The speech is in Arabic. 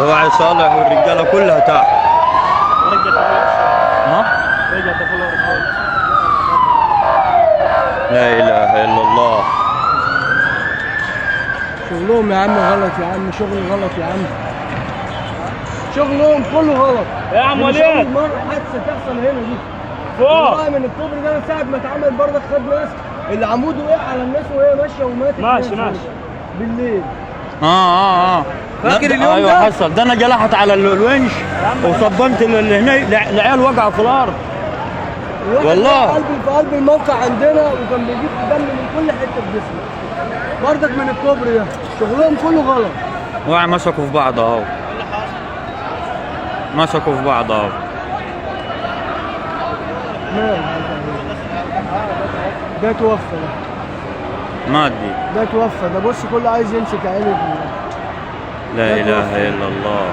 راعي صالح والرجاله كلها تحت. ها؟ لا اله الا الله. شغلهم يا عم غلط يا عم، شغل غلط يا عم، شغلهم كله غلط يا عم وليد. أول مرة حادثة تحصل هنا دي فوق والله من الكوبري ده من ساعة ما اتعمل برضك خد ناس، العمود وقع على الناس وهي ماشية وماتت ماشي بالليل. فاكر اليوم ايوه ده؟ حصل ده. انا جلحت على الونش وصبنت اللي هنا العيال وقعوا في الارض والله. في قلب الموقع عندنا وكان بيجيب دم من كل حتة في جسمه برضك من الكوبري ده، شغلهم كله غلط. وقع مسكوا في بعض اهو، مسكوا في بعض اهو. ده توفى ده، مات ده توفى ده. بص كله عايز يمسك عيني. لا اله الا الله.